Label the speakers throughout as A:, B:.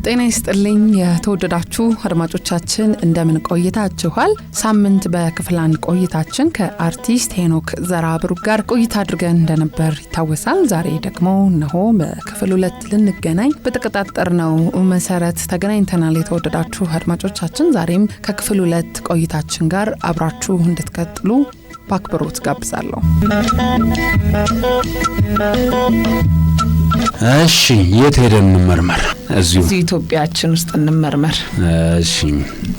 A: ጤና ይስጥልኝ የተወደዳችሁ አድማጮቻችን እንደምን ቆይታችኋል? ሳምንት በክፍል 1 ቆይታችን ከአርቲስት ሄኖክ ዘራብሩክ ጋር ቆይታ አድርገን እንደነበር ይታወሳል። ዛሬ ደግሞ እነሆ በክፍል 2 ልንገናኝ በተቀጣጠርነው መሰረት ተገናኝተናል። የተወደዳችሁ አድማጮቻችን ዛሬም ከክፍል 2 ቆይታችን ጋር አብራችሁ እንድትቀጥሉ በአክብሮት ጋብዛለሁ።
B: እሺ የት ሄደን እንመርመር? እዚሁ
A: ኢትዮጵያችን ውስጥ እንመርመር።
B: እሺ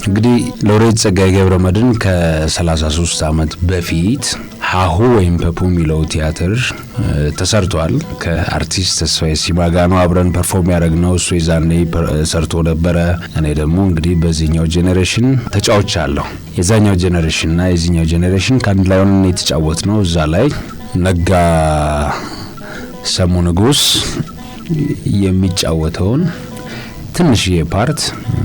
B: እንግዲህ ሎሬት ጸጋዬ ገብረመድህን ከ33 ዓመት በፊት ሀሁ ወይም ፐፑ ሚለው ቲያትር ተሰርቷል። ከአርቲስት ተስፋዬ ሲማ ጋር ነው አብረን ፐርፎርም ያደረግነው። እሱ የዛኔ ሰርቶ ነበረ። እኔ ደግሞ እንግዲህ በዚህኛው ጄኔሬሽን ተጫውቻለሁ። የዛኛው ጄኔሬሽንና የዚህኛው ጄኔሬሽን ከአንድ ላይ ሆነን የተጫወትነው እዛ ላይ ነጋ ሰሙ ንጉስ የሚጫወተውን ትንሽዬ ፓርት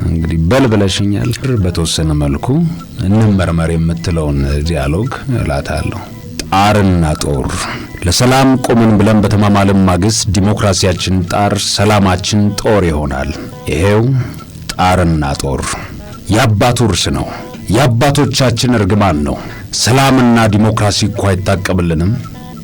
B: እንግዲህ በልበለሽኛል በተወሰነ መልኩ እንመርመር የምትለውን ዲያሎግ እላታለሁ። ጣርና ጦር ለሰላም ቆምን ብለን በተማማለም ማግስት ዲሞክራሲያችን ጣር ሰላማችን ጦር ይሆናል። ይሄው ጣርና ጦር የአባቱ ውርስ ነው፣ የአባቶቻችን እርግማን ነው። ሰላምና ዲሞክራሲ እኮ አይታቀብልንም።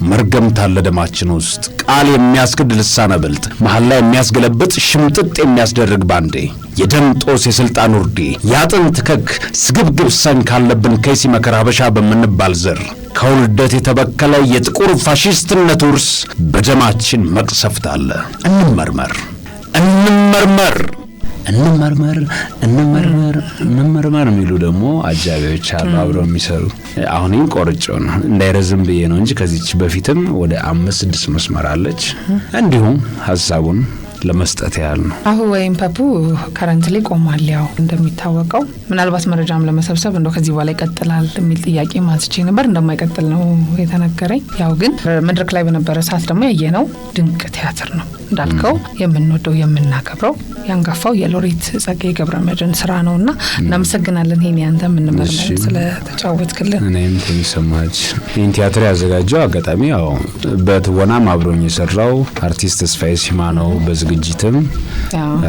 B: መርገምት አለ ደማችን ውስጥ ቃል የሚያስክድ ልሳነ ብልጥ መሐላ ላይ የሚያስገለብጥ ሽምጥጥ የሚያስደርግ ባንዴ የደም ጦስ የስልጣን ውርዴ ያጥንት ከክ ስግብግብ ሰን ካለብን ከይሲ መከራ ሀበሻ በመንባል ዘር ከውልደት የተበከለ የጥቁር ፋሺስትነት ውርስ በደማችን መቅሰፍት አለ። እንመርመር እንመርመር እንመርመር እንመርመር እንመርመር የሚሉ ደግሞ አጃቢዎች አሉ አብረው የሚሰሩ። አሁንም ቆርጬው ነው እንዳይረዝም ብዬ ነው እንጂ ከዚህች በፊትም ወደ 5-6 መስመር አለች። እንዲሁም ሐሳቡን ለመስጠት ያህል ነው።
A: አሁ ወይም ፐፑ ከረንትሊ ቆሟል። ያው እንደሚታወቀው ምናልባት መረጃም ለመሰብሰብ እንደው ከዚህ በኋላ ይቀጥላል የሚል ጥያቄ ማንስቼ ነበር። እንደማይቀጥል ነው የተነገረኝ። ያው ግን መድረክ ላይ በነበረ ሰዓት ደግሞ ያየነው ድንቅ ቲያትር ነው እንዳልከው የምንወደው የምናከብረው ያንጋፋው የሎሬት ጸጋዬ ገብረመድህን ስራ ነውና እናመሰግናለን። ይሄን ያንተ ምንመርመር ስለተጫወትክልን።
B: እኔም ተሚሰማች ይሄን ቲያትር ያዘጋጀው አጋጣሚ ያው በትወናም አብሮኝ የሰራው አርቲስት ተስፋዬ ሲማ ነው። በዝግጅትም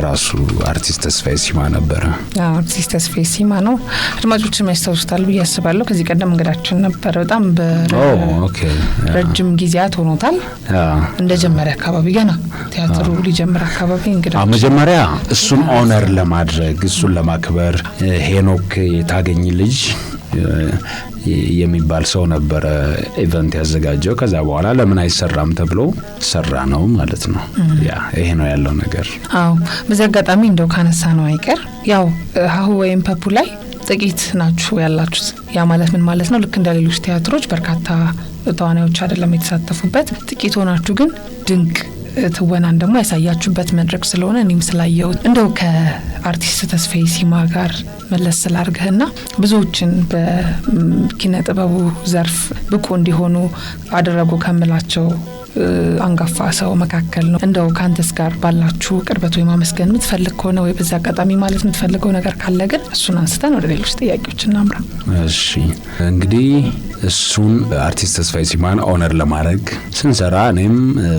B: ራሱ አርቲስት ተስፋዬ ሲማ ነበር።
A: አርቲስት ተስፋዬ ሲማ ነው። አድማጮችም ያስታውሱታል ብዬ አስባለሁ። ከዚህ ቀደም እንግዳችን ነበር። በጣም በረጅም ጊዜያት ሆኖታል። እንደጀመረ አካባቢ ገና ቲያትሩ ሊጀምር አካባቢ እንግዳችን
B: መጀመሪያ እሱን ኦነር ለማድረግ እሱን ለማክበር ሄኖክ የታገኝ ልጅ የሚባል ሰው ነበር ኢቨንት ያዘጋጀው። ከዛ በኋላ ለምን አይሰራም ተብሎ ሰራ ነው ማለት ነው። ያ ይሄ ነው ያለው ነገር።
A: አዎ በዚህ አጋጣሚ እንደው ካነሳ ነው አይቀር ያው ሀሁ ወይም ፐፑ ላይ ጥቂት ናችሁ ያላችሁት። ያ ማለት ምን ማለት ነው? ልክ እንደሌሎች ቲያትሮች በርካታ ተዋናዮች አይደለም የተሳተፉበት። ጥቂት ሆናችሁ ግን ድንቅ ትወናን ደግሞ ያሳያችሁበት መድረክ ስለሆነ እኔም ስላየው እንደው ከአርቲስት ተስፋዬ ሲማ ጋር መለስ ስላርገህና ብዙዎችን በኪነ ጥበቡ ዘርፍ ብቁ እንዲሆኑ አደረጉ ከመላቸው አንጋፋ ሰው መካከል ነው። እንደው ካንተስ ጋር ባላችሁ ቅርበት ወይ ማመስገን የምትፈልግ ከሆነ ወይ በዛ አጋጣሚ ማለት የምትፈልገው ነገር ካለ ግን እሱን አንስተን ወደ ሌሎች ጥያቄዎች እናምራ።
B: እሺ እንግዲህ እሱን አርቲስት ተስፋዬ ሲማን ኦነር ለማድረግ ስንሰራ እኔም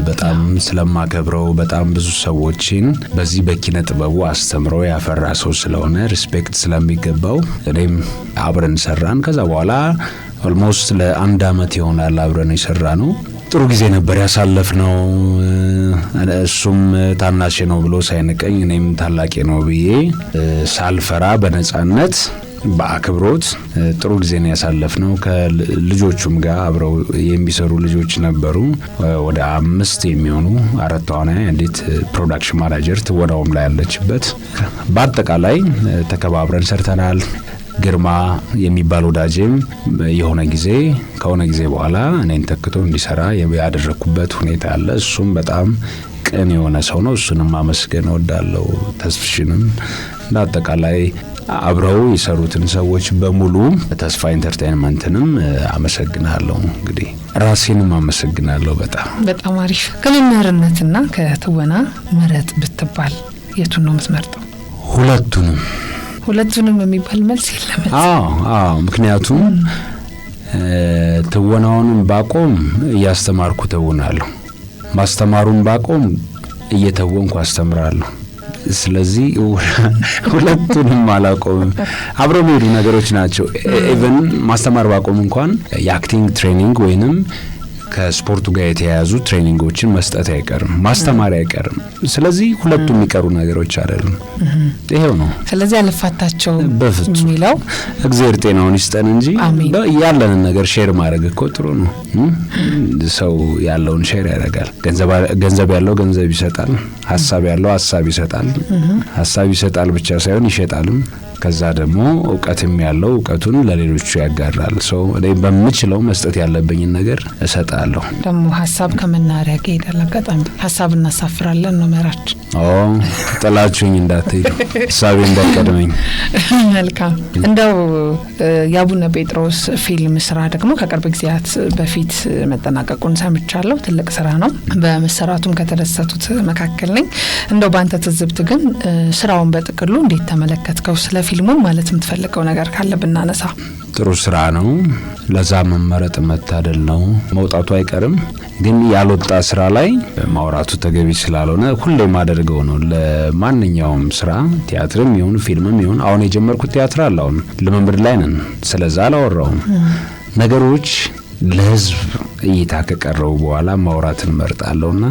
B: በጣም ስለማከብረው በጣም ብዙ ሰዎችን በዚህ በኪነ ጥበቡ አስተምሮ ያፈራ ሰው ስለሆነ ሪስፔክት ስለሚገባው እኔም አብረን ሰራን። ከዛ በኋላ ኦልሞስት ለ1 አመት ይሆናል አብረን የሰራነው። ጥሩ ጊዜ ነበር ያሳለፍነው። እሱም ታናሽ ነው ብሎ ሳይንቀኝ እኔም ታላቄ ነው ብዬ ሳልፈራ በነጻነት በአክብሮት ጥሩ ጊዜ ነው ያሳለፍነው። ከልጆቹም ጋር አብረው የሚሰሩ ልጆች ነበሩ። ወደ 5 የሚሆኑ 4 ተዋናይ እንዴት ፕሮዳክሽን ማናጀር ትወናውም ላይ ያለችበት በአጠቃላይ ተከባብረን ሰርተናል። ግርማ የሚባል ወዳጄም የሆነ ጊዜ በኋላ እኔን ተክቶ እንዲሰራ ያደረኩበት ሁኔታ አለ። እሱም በጣም ቅን የሆነ ሰው ነው። እሱንም ማመስገን እወዳለሁ። ተስፍሽንም በአጠቃላይ አብረው የሰሩትን ሰዎች በሙሉ ተስፋ ኢንተርቴይንመንትንም አመሰግናለሁ። እንግዲህ ራሴንም አመሰግናለሁ። በጣም
A: አሪፍ። ከመምህርነትና ከትወና ምረጥ ብትባል የቱን ነው የምትመርጠው?
B: ሁለቱንም
A: የሚባል መልስ የለም።
B: ምክንያቱም ትወናውንም ባቆም እያስተማርኩ ተውናለሁ፣ ማስተማሩን ባቆም እየተወንኩ አስተምራለሁ። ስለዚህ ሁለቱንም አላቆምም። አብረው የሚሄዱ ነገሮች ናቸው። ኢቭን ማስተማር ባቆም እንኳን የአክቲንግ ትሬኒንግ ወይንም ከስፖርቱ ጋር የተያያዙ ትሬኒንጎችን መስጠት አይቀርም፣ ማስተማር አይቀርም። ስለዚህ ሁለቱም የሚቀሩ ነገሮች አይደሉም። ይሄው ነው።
A: ስለዚህ አልፋታቸው
B: በፍጹም
A: የሚለው
B: እግዚአብሔር ጤናውን ይስጠን እንጂ ያለንን ነገር ሼር ማድረግ እኮ ጥሩ ነው። ሰው ያለውን ሼር ያደርጋል። ገንዘብ ያለው ገንዘብ ይሰጣል፣ ሀሳብ ያለው ሀሳብ ይሰጣል። ሀሳብ ይሰጣል ብቻ ሳይሆን ይሸጣልም። ከዛ ደግሞ እውቀትም ያለው እውቀቱን ለሌሎቹ ያጋራል። ሰው እኔ በምችለው መስጠት ያለብኝን ነገር እሰጣለሁ።
A: ደግሞ ሀሳብ ከመናሪያ ከሄዳል አጋጣሚ ሀሳብ እናሳፍራለን ነው መራች።
B: ጥላችሁኝ እንዳትሄዱ፣ ሀሳቤ እንዳይቀድመኝ።
A: መልካም። እንደው የአቡነ ጴጥሮስ ፊልም ስራ ደግሞ ከቅርብ ጊዜያት በፊት መጠናቀቁን ሰምቻለሁ። ትልቅ ስራ ነው። በመሰራቱም ከተደሰቱት መካከል ነኝ። እንደው ባንተ ትዝብት ግን ስራውን በጥቅሉ እንዴት ተመለከትከው? ስለ ፊልሙ ማለት የምትፈልገው ነገር ካለ ብናነሳ።
B: ጥሩ ስራ ነው። ለዛ መመረጥ መታደል ነው። መውጣቱ አይቀርም፣ ግን ያልወጣ ስራ ላይ ማውራቱ ተገቢ ስላልሆነ ሁሌም አደርገው ነው። ለማንኛውም ስራ ቲያትርም ይሁን ፊልምም ይሁን አሁን የጀመርኩት ቲያትር አለ። አሁን ልምምድ ላይ ነን። ስለዛ አላወራውም። ነገሮች ለህዝብ እይታ ከቀረቡ በኋላ ማውራትን መርጣለሁና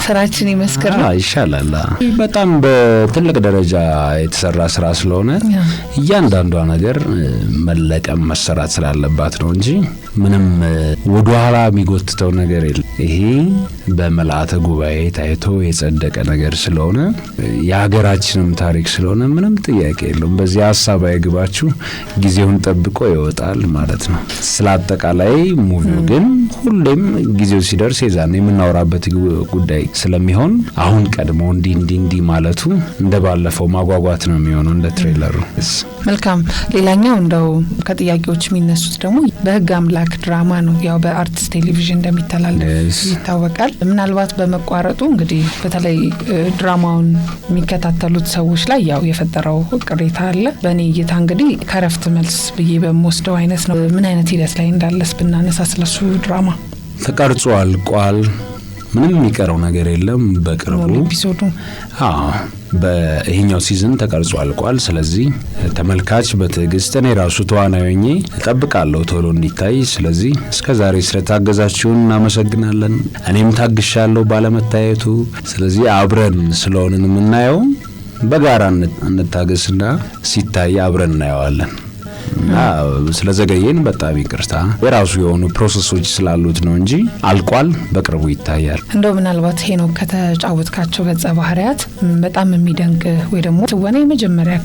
A: ስራችን ይመስከር
B: ይሻላል። በጣም በትልቅ ደረጃ የተሰራ ስራ ስለሆነ እያንዳንዷ ነገር መለቀም መሰራት ስላለባት ነው እንጂ ምንም ወደ ኋላ የሚጎትተው ነገር የለም። ይሄ በመልአተ ጉባኤ ታይቶ የጸደቀ ነገር ስለሆነ የሀገራችንም ታሪክ ስለሆነ ምንም ጥያቄ የለውም። በዚህ ሀሳብ አይግባችሁ፣ ጊዜውን ጠብቆ ይወጣል ማለት ነው። ስለ አጠቃላይ ሙቪው ግን ሁሌም ጊዜው ሲደርስ የዛኔ የምናወራበት ጉዳይ ስለሚሆን አሁን ቀድሞ እንዲህ ማለቱ እንደባለፈው ማጓጓት ነው የሚሆነው እንደ ትሬለሩ።
A: መልካም። ሌላኛው እንደው ከጥያቄዎች የሚነሱት ደግሞ በህግ አምላክ ድራማ ነው። ያው በአርትስ ቴሌቪዥን እንደሚተላለፍ ይታወቃል። ምናልባት በመቋረጡ እንግዲህ በተለይ ድራማውን የሚከታተሉት ሰዎች ላይ ያው የፈጠረው ቅሬታ አለ። በእኔ እይታ እንግዲህ ከረፍት መልስ ብዬ በምወስደው አይነት ነው። ምን አይነት ሂደት ላይ እንዳለስ ብናነሳ ስለሱ ድራማ
B: ተቀርጾ አልቋል። ምንም የሚቀረው ነገር የለም። በቅርቡ
A: ኤፒሶዱ
B: በይሄኛው ሲዝን ተቀርጾ አልቋል። ስለዚህ ተመልካች በትዕግስት እኔ ራሱ ተዋናይ ሆኜ እጠብቃለሁ ቶሎ እንዲታይ። ስለዚህ እስከዛሬ ስለታገዛችሁን እናመሰግናለን። እኔም ታግሻለሁ ባለመታየቱ። ስለዚህ አብረን ስለሆንን የምናየው በጋራ እንታገስና ሲታይ አብረን እናየዋለን። ስለዘገየን በጣም ይቅርታ። የራሱ የሆኑ ፕሮሰሶች ስላሉት ነው እንጂ አልቋል። በቅርቡ ይታያል።
A: እንደው ምናልባት ሄኖክ ከተጫወትካቸው ገጸ ባህሪያት በጣም የሚደንቅ ወይ ደግሞ ትወና የመጀመሪያ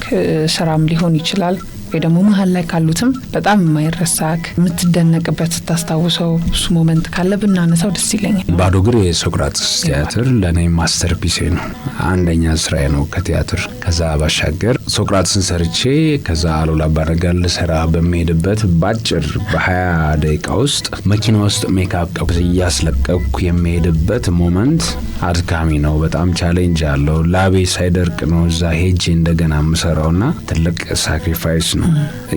A: ስራም ሊሆን ይችላል ወይ ደግሞ መሀል ላይ ካሉትም በጣም የማይረሳክ የምትደነቅበት ስታስታውሰው እሱ ሞመንት ካለ ብናነሳው ደስ ይለኛል።
B: ባዶ እግር የሶቅራጥስ ቲያትር ለእኔ ማስተርፒሴ ነው። አንደኛ ስራዬ ነው ከቲያትር። ከዛ ባሻገር ሶቅራጥስን ሰርቼ ከዛ አሉላ አባነጋ ልሰራ በሚሄድበት ባጭር በ20 ደቂቃ ውስጥ መኪና ውስጥ ሜካፕ እያስለቀኩ የሚሄድበት ሞመንት አድካሚ ነው። በጣም ቻሌንጅ አለው። ላቤ ሳይደርቅ ነው እዛ ሄጄ እንደገና የምሰራውና ትልቅ ሳክሪፋይስ ነው።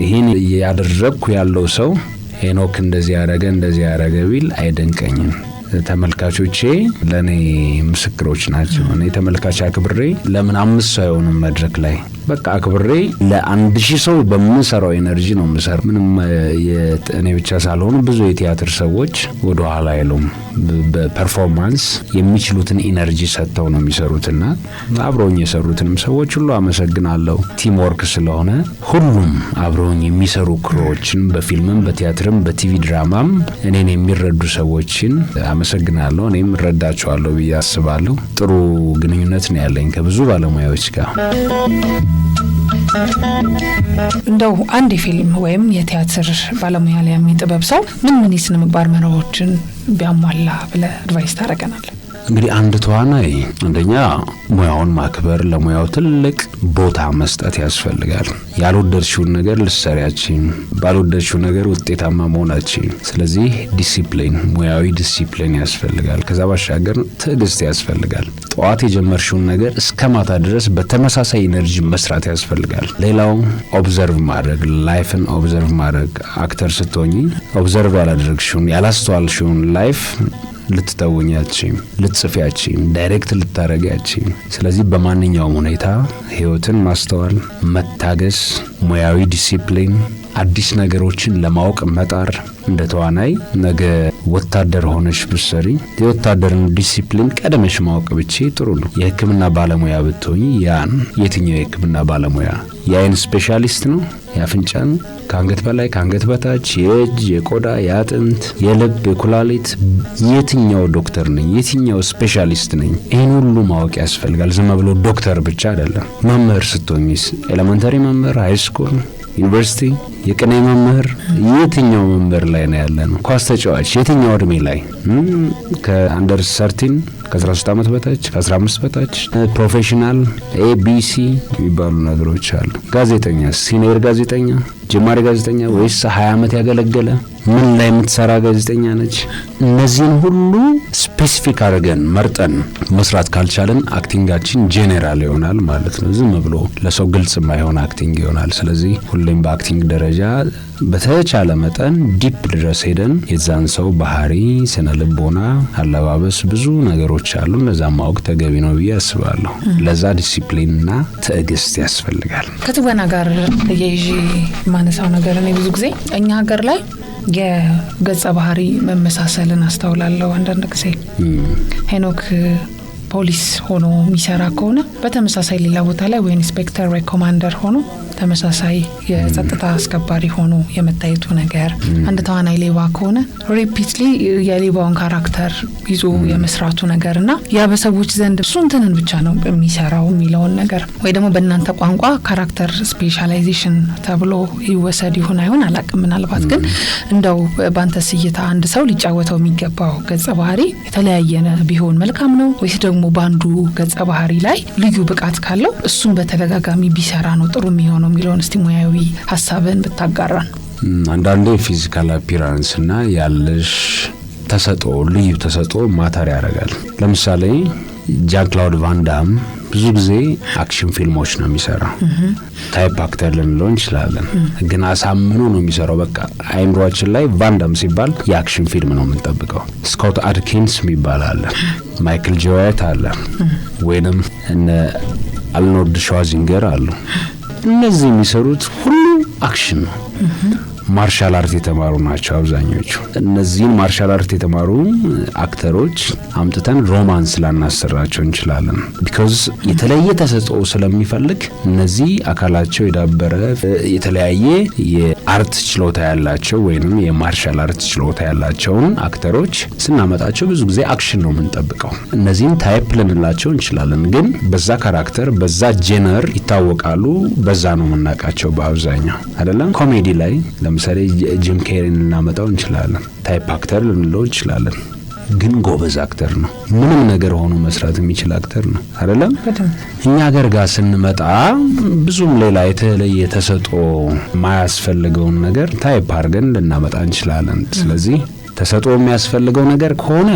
B: ይህን ያደረግኩ ያለው ሰው ሄኖክ እንደዚህ ያደረገ ቢል አይደንቀኝም። ተመልካቾቼ ለኔ ምስክሮች ናቸው። እኔ ተመልካች አክብሬ ለምን 5 ሰው አይሆንም መድረክ ላይ በቃ አክብሬ ለ1000 ሰው በምንሰራው ኤነርጂ ነው የምሰራው። ምንም እኔ ብቻ ሳልሆን ብዙ የቲያትር ሰዎች ወደ ኋላ አይሉም። በፐርፎርማንስ የሚችሉትን ኤነርጂ ሰጥተው ነው የሚሰሩትና አብረውኝ የሰሩትንም ሰዎች ሁሉ አመሰግናለሁ። ቲም ወርክ ስለሆነ ሁሉም አብረውኝ የሚሰሩ ክሮዎችን በፊልምም በቲያትርም በቲቪ ድራማም እኔን የሚረዱ ሰዎችን አመሰግናለሁ። እኔም እረዳቸዋለሁ ብዬ አስባለሁ። ጥሩ ግንኙነት ነው ያለኝ ከብዙ ባለሙያዎች ጋር።
A: እንደው አንድ የፊልም ወይም የቲያትር ባለሙያ ላይ የሚጥበብ ሰው ምን የስነ ምግባር መርሆችን ቢያሟላ ብለህ አድቫይስ ታደርገናለህ?
B: እንግዲህ አንድ ተዋናይ አንደኛ ሙያውን ማክበር፣ ለሙያው ትልቅ ቦታ መስጠት ያስፈልጋል። ያልወደድሽውን ነገር ልትሰሪያችን፣ ባልወደድሽው ነገር ውጤታማ መሆናችን። ስለዚህ ዲሲፕሊን፣ ሙያዊ ዲሲፕሊን ያስፈልጋል። ከዛ ባሻገር ትዕግስት ያስፈልጋል። ጠዋት የጀመርሽውን ነገር እስከ ማታ ድረስ በተመሳሳይ ኢነርጂ መስራት ያስፈልጋል። ሌላው ኦብዘርቭ ማድረግ፣ ላይፍን ኦብዘርቭ ማድረግ። አክተር ስትሆኚ ኦብዘርቭ ያላደረግሽውን ያላስተዋልሽውን ላይፍ ልትተውኛችም ልትጽፊያችም ዳይሬክት ልታረጋችም። ስለዚህ በማንኛውም ሁኔታ ህይወትን ማስተዋል፣ መታገስ፣ ሙያዊ ዲሲፕሊን፣ አዲስ ነገሮችን ለማወቅ መጣር። እንደ ተዋናይ ነገ ወታደር ሆነሽ ብትሰሪ የወታደርን ዲሲፕሊን ቀደመሽ ማወቅ ብቻ ጥሩ ነው። የህክምና ባለሙያ ብትሆኚ ያን የትኛው የህክምና ባለሙያ የአይን ስፔሻሊስት ነው? የአፍንጫ ነው? ከአንገት በላይ ከአንገት በታች የእጅ፣ የቆዳ፣ የአጥንት፣ የልብ፣ የኩላሊት የትኛው ዶክተር ነኝ? የትኛው ስፔሻሊስት ነኝ? ይህን ሁሉ ማወቅ ያስፈልጋል። ዝም ብሎ ዶክተር ብቻ አይደለም። መምህር ስትሆኚስ ኤሌመንታሪ መምህር፣ ሃይስኩል፣ ዩኒቨርሲቲ፣ የቅኔ መምህር የትኛው መምህር ላይ ነው ያለ ነው? ኳስ ተጫዋች የትኛው እድሜ ላይ? ከአንደር 13 ከ13 ዓመት በታች ከ15 በታች ፕሮፌሽናል ኤቢሲ የሚባሉ ነገሮች አሉ። ጋዜጠኛ ሲኒየር ጋዜጠኛ ጀማሪ ጋዜጠኛ ወይስ 20 ዓመት ያገለገለ ምን ላይ የምትሰራ ጋዜጠኛ ነች? እነዚህን ሁሉ ስፔሲፊክ አድርገን መርጠን መስራት ካልቻለን አክቲንጋችን ጄኔራል ይሆናል ማለት ነው። ዝም ብሎ ለሰው ግልጽ የማይሆን አክቲንግ ይሆናል። ስለዚህ ሁሌም በአክቲንግ ደረጃ በተቻለ መጠን ዲፕ ድረስ ሄደን የዛን ሰው ባህሪ፣ ስነ ልቦና፣ አለባበስ ብዙ ነገሮች አሉ። እነዛ ማወቅ ተገቢ ነው ብዬ አስባለሁ። ለዛ ዲሲፕሊንና ትዕግስት ያስፈልጋል።
A: ከትወና ጋር የይጂ ማነሳው ነገር እኔ ብዙ ጊዜ እኛ ሀገር ላይ የገጸ ባህሪ መመሳሰልን አስተውላለሁ። አንዳንድ ጊዜ ሄኖክ ፖሊስ ሆኖ የሚሰራ ከሆነ በተመሳሳይ ሌላ ቦታ ላይ ወይ ኢንስፔክተር ወይ ኮማንደር ሆኖ ተመሳሳይ የጸጥታ አስከባሪ ሆኖ የመታየቱ ነገር፣ አንድ ተዋናይ ሌባ ከሆነ ሪፒትሊ የሌባውን ካራክተር ይዞ የመስራቱ ነገርና ያ በሰዎች ዘንድ እሱ እንትንን ብቻ ነው የሚሰራው የሚለውን ነገር ወይ ደግሞ በእናንተ ቋንቋ ካራክተር ስፔሻላይዜሽን ተብሎ ይወሰድ ይሁን አይሆን አላቅም። ምናልባት ግን እንደው ባንተ ስይታ አንድ ሰው ሊጫወተው የሚገባው ገጸ ባህሪ የተለያየ ቢሆን መልካም ነው ወይስ ደግሞ ባንዱ ገጸ ባህሪ ላይ ልዩ ብቃት ካለው እሱን በተደጋጋሚ ቢሰራ ነው ጥሩ የሚሆነው የሚለውን እስቲ ሙያዊ ሀሳብን ብታጋራን።
B: አንዳንዴ ፊዚካል አፒራንስ እና ያለሽ ተሰጥኦ ልዩ ተሰጥኦ ማተር ያደርጋል። ለምሳሌ ጃን ክላውድ ቫን ዳም ብዙ ጊዜ አክሽን ፊልሞች ነው የሚሰራው። ታይፕ አክተር ልንለው እንችላለን፣ ግን አሳምኖ ነው የሚሰራው። በቃ አይምሮአችን ላይ ቫን ዳም ሲባል የአክሽን ፊልም ነው የምንጠብቀው። ስኮት አድኪንስ የሚባል አለ፣ ማይክል ጄ ዋይት አለ፣ ወይንም እነ አርኖልድ ሸዋርዜኔገር አሉ። እነዚህ የሚሰሩት ሁሉ አክሽን ነው። ማርሻል አርት የተማሩ ናቸው አብዛኞቹ። እነዚህን ማርሻል አርት የተማሩ አክተሮች አምጥተን ሮማንስ ላናሰራቸው እንችላለን። ቢኮዝ የተለየ ተሰጥኦ ስለሚፈልግ እነዚህ አካላቸው የዳበረ የተለያየ የአርት ችሎታ ያላቸው ወይንም የማርሻል አርት ችሎታ ያላቸውን አክተሮች ስናመጣቸው ብዙ ጊዜ አክሽን ነው የምንጠብቀው። እነዚህን ታይፕ ልንላቸው እንችላለን፣ ግን በዛ ካራክተር በዛ ጄነር ይታወቃሉ። በዛ ነው የምናውቃቸው በአብዛኛው አይደለም። ኮሜዲ ላይ ለምሳሌ ጂም ኬሪን ልናመጣው እንችላለን፣ ታይፕ አክተር ልንለው እንችላለን፣ ግን ጎበዝ አክተር ነው። ምንም ነገር ሆኖ መስራት የሚችል አክተር ነው አይደለም። እኛ ሀገር ጋር ስንመጣ ብዙም ሌላ የተለየ ተሰጥኦ ማያስፈልገውን ነገር ታይፕ አድርገን ልናመጣ እንችላለን። ስለዚህ ተሰጥኦ የሚያስፈልገው ነገር ከሆነ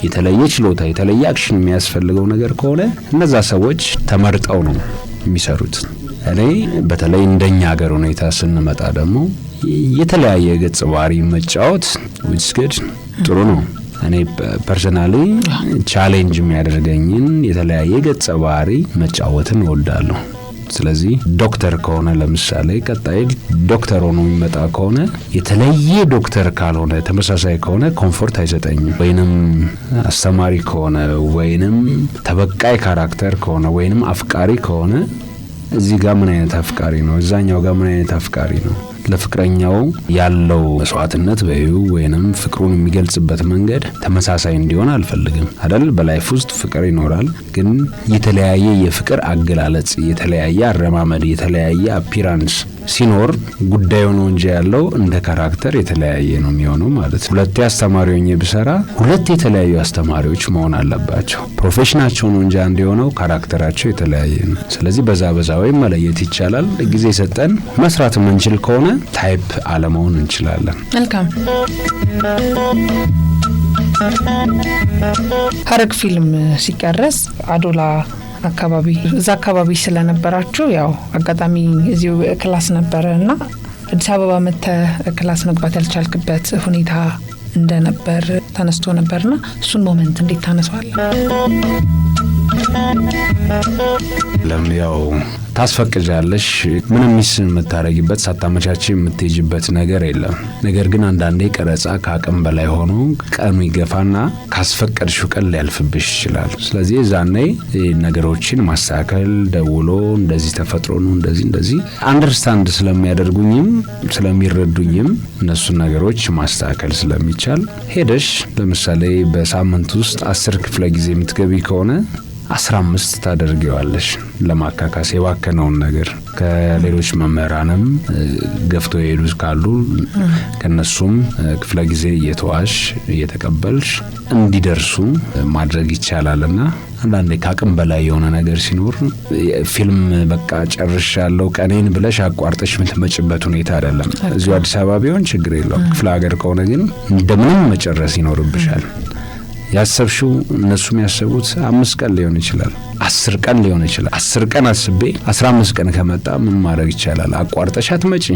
B: የተለየ ችሎታ የተለየ አክሽን የሚያስፈልገው ነገር ከሆነ እነዛ ሰዎች ተመርጠው ነው የሚሰሩት። እኔ በተለይ እንደኛ ሀገር ሁኔታ ስንመጣ ደግሞ የተለያየ ገጽ ባህሪ መጫወት which is good ጥሩ ነው። እኔ ፐርሰናሊ ቻሌንጅ የሚያደርገኝን የተለያየ ገጽ ባህሪ መጫወትን እወዳለሁ። ስለዚህ ዶክተር ከሆነ ለምሳሌ ቀጣይ ዶክተር ሆኖ የሚመጣ ከሆነ የተለየ ዶክተር ካልሆነ ተመሳሳይ ከሆነ ኮምፎርት አይሰጠኝም። ወይንም አስተማሪ ከሆነ ወይንም ተበቃይ ካራክተር ከሆነ ወይንም አፍቃሪ ከሆነ እዚህ ጋር ምን አይነት አፍቃሪ ነው፣ እዛኛው ጋር ምን አይነት አፍቃሪ ነው? ለፍቅረኛው ያለው መስዋዕትነት በዩ ወይንም ፍቅሩን የሚገልጽበት መንገድ ተመሳሳይ እንዲሆን አልፈልግም አይደል? በላይፍ ውስጥ ፍቅር ይኖራል፣ ግን የተለያየ የፍቅር አገላለጽ፣ የተለያየ አረማመድ፣ የተለያየ አፒራንስ ሲኖር ጉዳዩ ነው እንጂ ያለው እንደ ካራክተር የተለያየ ነው የሚሆነው ማለት ነው። ሁለት አስተማሪዎች ብሰራ ሁለት የተለያዩ አስተማሪዎች መሆን አለባቸው። ፕሮፌሽናቸው ነው እንጂ አንድ የሆነው ካራክተራቸው የተለያየ ነው። ስለዚህ በዛ ወይ መለየት ይቻላል። ጊዜ ሰጠን መስራት የምንችል ከሆነ ታይፕ አለመሆን እንችላለን።
A: መልካም። ሀረግ ፊልም ሲቀረጽ አዶላ አካባቢ እዛ አካባቢ ስለነበራችሁ ያው አጋጣሚ እዚሁ ክላስ ነበረና አዲስ አበባ መጥተህ ክላስ መግባት ያልቻልክበት ሁኔታ እንደነበር ተነስቶ ነበርና እሱን ሞመንት እንዴት ታነሳዋለህ?
B: ለምያው ታስፈቅጃለሽ ምንም ሚስ የምታረጊበት ሳታመቻች የምትሄጂበት ነገር የለም። ነገር ግን አንዳንዴ ቀረጻ ከአቅም በላይ ሆኖ ቀኑ ይገፋና ካስፈቀድሽው ቀን ሊያልፍብሽ ይችላል። ስለዚህ ዛኔ ነገሮችን ማስተካከል ደውሎ እንደዚህ ተፈጥሮ ነው እንደዚህ አንደርስታንድ ስለሚያደርጉኝም ስለሚረዱኝም እነሱን ነገሮች ማስተካከል ስለሚቻል ሄደሽ ለምሳሌ በሳምንት ውስጥ 10 ክፍለ ጊዜ የምትገቢ ከሆነ 15 ታደርጊዋለሽ ለማካካስ የባከነውን ነገር። ከሌሎች መምህራንም ገፍቶ የሄዱ ካሉ ከነሱም ክፍለ ጊዜ እየተዋሽ እየተቀበልሽ እንዲደርሱ ማድረግ ይቻላልና አንዳንዴ ከአቅም በላይ የሆነ ነገር ሲኖር ፊልም በቃ ጨርሻለሁ ቀኔን ብለሽ አቋርጠሽ የምትመጭበት ሁኔታ አይደለም። እዚሁ አዲስ አበባ ቢሆን ችግር የለውም። ክፍለ ሀገር ከሆነ ግን እንደምንም መጨረስ ይኖርብሻል። ያሰብሽው እነሱም ያሰቡት 5 ቀን ሊሆን ይችላል 10 ቀን ሊሆን ይችላል። 10 ቀን አስቤ 15 ቀን ከመጣ ምን ማድረግ ይቻላል? አቋርጠሽ አትመጪ።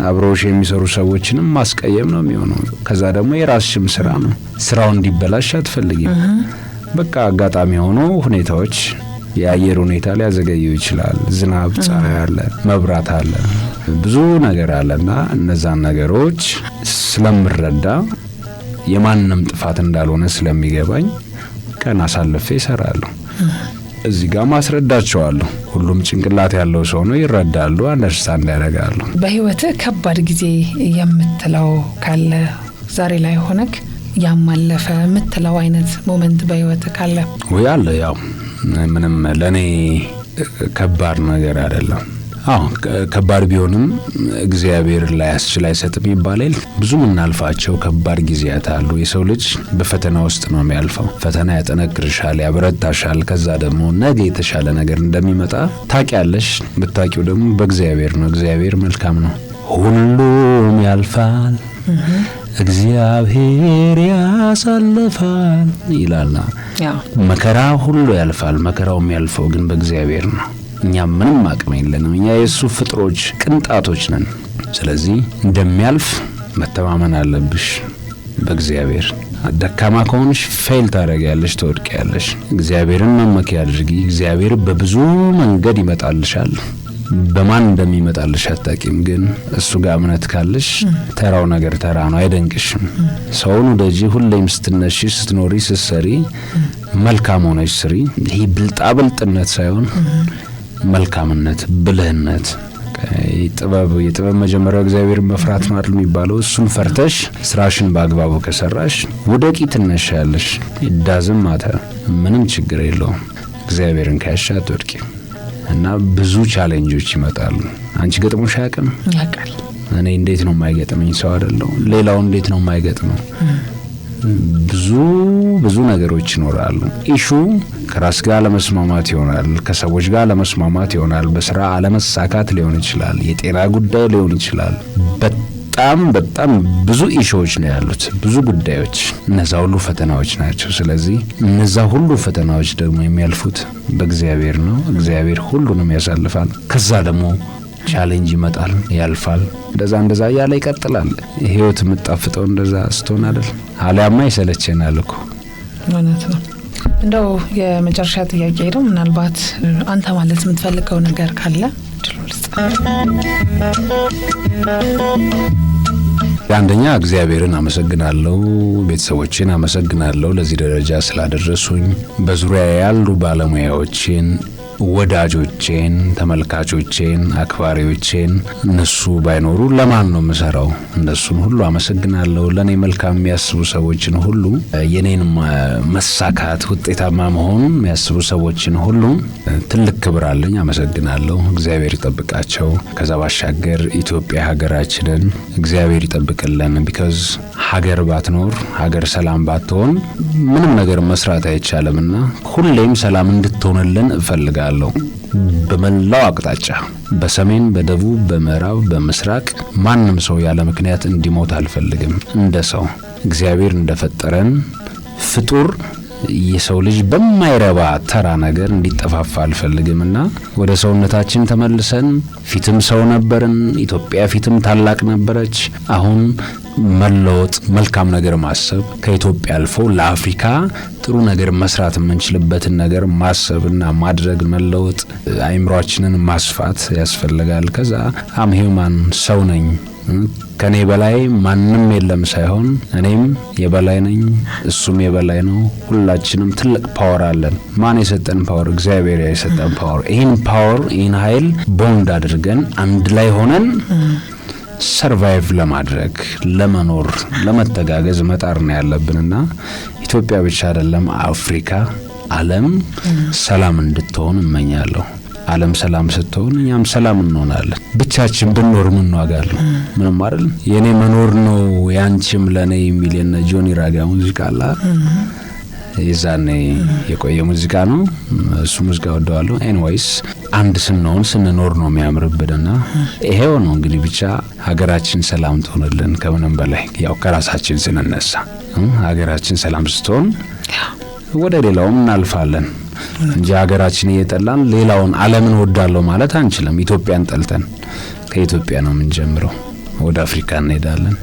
B: አብሮሽ የሚሰሩ ሰዎችንም ማስቀየም ነው የሚሆነው። ከዛ ደግሞ የራስሽም ስራ ነው። ስራው እንዲበላሽ አትፈልጊም። በቃ አጋጣሚ ሆኖ ሁኔታዎች የአየር ሁኔታ ሊያዘገየው ይችላል። ዝናብ፣ ፀሐይ አለ፣ መብራት አለ፣ ብዙ ነገር አለና እነዛን ነገሮች ስለምረዳ የማንንም ጥፋት እንዳልሆነ ስለሚገባኝ ቀን አሳልፌ እሰራለሁ። እዚህ ጋር ማስረዳቸዋለሁ። ሁሉም ጭንቅላት ያለው ሰው ነው፣ ይረዳሉ፣ አንደርስታንድ ያደርጋሉ።
A: በህይወትህ ከባድ ጊዜ የምትለው ካለ ዛሬ ላይ ሆነክ ያማለፈ የምትለው አይነት ሞመንት በህይወትህ ካለ?
B: ወይ አለ። ያው ምንም ለኔ ከባድ ነገር አይደለም። ከባድ ቢሆንም እግዚአብሔር ላይ ያስችል አይሰጥም ይባላል። ብዙ ምናልፋቸው ከባድ ጊዜያት አሉ። የሰው ልጅ በፈተና ውስጥ ነው የሚያልፈው። ፈተና ያጠነክርሻል፣ ያበረታሻል። ከዛ ደግሞ ነገ የተሻለ ነገር እንደሚመጣ ታውቂያለሽ። ብታውቂው ደግሞ በእግዚአብሔር ነው። እግዚአብሔር መልካም ነው። ሁሉም ያልፋል፣ እግዚአብሔር ያሳልፋል ይላልና መከራ ሁሉ ያልፋል። መከራው የሚያልፈው ግን በእግዚአብሔር ነው። እኛ ምንም አቅም የለንም። እኛ የሱ ፍጥሮች ቅንጣቶች ነን። ስለዚህ እንደሚያልፍ መተማመን አለብሽ በእግዚአብሔር። ደካማ ከሆንሽ ፌል ታደርጊያለሽ፣ ትወድቂያለሽ። እግዚአብሔርን መመኪያ አድርጊ። እግዚአብሔር በብዙ መንገድ ይመጣልሻል። በማን እንደሚመጣልሽ አታውቂም። ግን እሱ ጋር እምነት ካለሽ ተራው ነገር ተራ ነው፣ አይደንቅሽም። ሰውን ወደጂ ሁሌም ስትነሺ፣ ስትኖሪ፣ ስትሰሪ መልካም ሆነሽ ስሪ። ይሄ ብልጣብልጥነት ሳይሆን መልካምነት፣ ብልህነት፣ የጥበብ መጀመሪያው እግዚአብሔርን መፍራት ነው አይደል የሚባለው። እሱን ፈርተሽ ስራሽን በአግባቡ ከሰራሽ ወደቂ ትነሻለሽ። ይዳዝም ማታ ምንም ችግር የለውም። እግዚአብሔርን ካሻ አትወድቂ እና ብዙ ቻሌንጆች ይመጣሉ። አንቺ ገጥሞሽ አያውቅም?
A: ያውቃል።
B: እኔ እንዴት ነው የማይገጥመኝ ሰው አይደለሁ። ሌላው እንዴት ነው የማይገጥመው? ብዙ ነገሮች ይኖራሉ። ኢሹ ከራስ ጋር ለመስማማት ይሆናል፣ ከሰዎች ጋር ለመስማማት ይሆናል፣ በስራ አለመሳካት ሊሆን ይችላል፣ የጤና ጉዳይ ሊሆን ይችላል። በጣም ብዙ ኢሹዎች ነው ያሉት፣ ብዙ ጉዳዮች። እነዛ ሁሉ ፈተናዎች ናቸው። ስለዚህ እነዛ ሁሉ ፈተናዎች ደግሞ የሚያልፉት በእግዚአብሔር ነው። እግዚአብሔር ሁሉንም ያሳልፋል። ከዛ ደግሞ ቻሌንጅ ይመጣል፣ ያልፋል። እንደዛ ያለ ይቀጥላል። ህይወት የምጣፍጠው እንደዛ ስትሆን አይደል? አሊያማ ይሰለቸናል እኮ።
A: እውነት ነው። እንደው የመጨረሻ ጥያቄ ነው፣ ምናልባት አንተ ማለት የምትፈልገው ነገር ካለ
B: አንደኛ እግዚአብሔርን አመሰግናለሁ፣ ቤተሰቦቼን አመሰግናለሁ ለዚህ ደረጃ ስላደረሱኝ፣ በዙሪያ ያሉ ባለሙያዎችን፣ ወዳጆቼን፣ ተመልካቾቼን፣ አክባሪዎቼን። እነሱ ባይኖሩ ለማን ነው የምሰራው? እነሱን ሁሉ አመሰግናለሁ። ለኔ መልካም የሚያስቡ ሰዎችን ሁሉ፣ የኔን መሳካት ውጤታማ መሆን የሚያስቡ ሰዎችን ሁሉ ትልቅ ክብር አለኝ። አመሰግናለሁ። እግዚአብሔር ይጠብቃቸው። ከዛ ባሻገር ኢትዮጵያ ሀገራችንን እግዚአብሔር ይጠብቅልን። ቢካዝ ሀገር ባትኖር፣ ሀገር ሰላም ባትሆን ምንም ነገር መስራት አይቻልምና ሁሌም ሰላም እንድትሆንልን እፈልጋለሁ። በመላው አቅጣጫ፣ በሰሜን፣ በደቡብ፣ በምዕራብ፣ በምስራቅ ማንም ሰው ያለ ምክንያት እንዲሞት አልፈልግም። እንደ ሰው እግዚአብሔር እንደፈጠረን ፍጡር የሰው ልጅ በማይረባ ተራ ነገር እንዲጠፋፋ አልፈልግምና ወደ ሰውነታችን ተመልሰን ፊትም ሰው ነበርን፣ ኢትዮጵያ ፊትም ታላቅ ነበረች። አሁን መለወጥ፣ መልካም ነገር ማሰብ፣ ከኢትዮጵያ አልፎ ለአፍሪካ ጥሩ ነገር መስራት የምንችልበትን ነገር ማሰብና ማድረግ፣ መለወጥ፣ አይምሮአችንን ማስፋት ያስፈልጋል። ከዛ አም ሂውማን ሰው ነኝ፣ ከኔ በላይ ማንም የለም ሳይሆን እኔም የበላይ ነኝ፣ እሱም የበላይ ነው። ሁላችንም ትልቅ ፓወር አለን። ማን የሰጠን ፓወር? እግዚአብሔር የሰጠን ፓወር። ይህን ፓወር፣ ይህን ኃይል ቦንድ አድርገን አንድ ላይ ሆነን ሰርቫይቭ ለማድረግ ለመኖር፣ ለመተጋገዝ መጣር ነው ያለብንና ኢትዮጵያ ብቻ አይደለም አፍሪካ፣ ዓለም ሰላም እንድትሆን እመኛለሁ። ዓለም ሰላም ስትሆን እኛም ሰላም እንሆናለን። ብቻችን ብንኖር ምን ዋጋለሁ? ምንም አይደል። የኔ መኖር ነው ያንቺም ለኔ የሚል የነ ጆኒ ራጋ ሙዚቃ አለ። የዛኔ የቆየ ሙዚቃ ነው እሱ። ሙዚቃ ወደዋለሁ። ኤኒዌይስ አንድ ስንኖር ነው የሚያምርብንና ይሄው ነው እንግዲህ። ብቻ ሀገራችን ሰላም ትሆንልን። ከምንም በላይ ያው ከራሳችን ስንነሳ ሀገራችን ሰላም ስትሆን ወደ ሌላውም እናልፋለን እንጂ ሀገራችን እየጠላን ሌላውን ዓለምን ወዳለው ማለት አንችልም። ኢትዮጵያን ጠልተን ከኢትዮጵያ ነው የምንጀምረው። ወደ አፍሪካ እንሄዳለን፣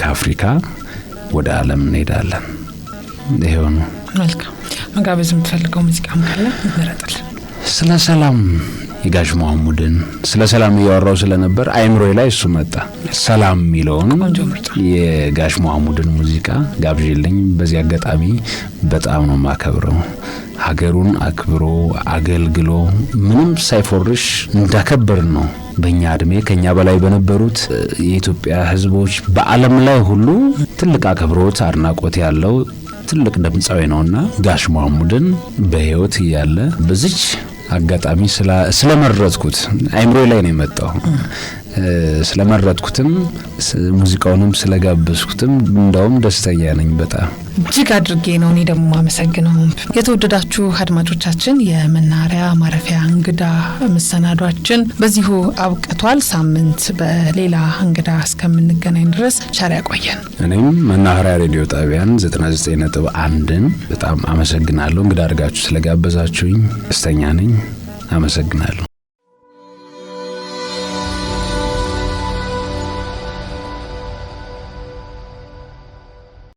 B: ከአፍሪካ ወደ ዓለም እንሄዳለን። ይሄው ነው።
A: መልካም። መጋበዝ የምትፈልገው ሙዚቃም ካለ እንረጥልን።
B: ስለ ሰላም የጋሽ መሐሙድን ስለ ሰላም እያወራው ስለነበር አይምሮዬ ላይ እሱ መጣ። ሰላም የሚለውን የጋሽ መሐሙድን ሙዚቃ ጋብዤልኝ። በዚህ አጋጣሚ በጣም ነው ማከብረው። ሀገሩን አክብሮ አገልግሎ ምንም ሳይፎርሽ እንዳከበር ነው። በእኛ እድሜ ከኛ በላይ በነበሩት የኢትዮጵያ ሕዝቦች በዓለም ላይ ሁሉ ትልቅ አክብሮት፣ አድናቆት ያለው ትልቅ ድምጻዊ ነውና ጋሽ መሐሙድን በህይወት ያለ በዚች አጋጣሚ ስለመረጥኩት አይምሮ ላይ ነው የመጣው። ስለመረጥኩትም ሙዚቃውንም ስለጋበዝኩትም እንደውም ደስተኛ ነኝ በጣም
A: እጅግ አድርጌ ነው እኔ ደግሞ ማመሰግነው። የተወደዳችሁ አድማጮቻችን የመናኸሪያ ማረፊያ እንግዳ መሰናዷችን በዚሁ አብቅቷል። ሳምንት በሌላ እንግዳ እስከምንገናኝ ድረስ ቸር ያቆየን።
B: እኔም መናኸሪያ ሬዲዮ ጣቢያን 99.1ን በጣም አመሰግናለሁ። እንግዳ አድርጋችሁ ስለጋበዛችሁኝ ደስተኛ ነኝ። አመሰግናለሁ።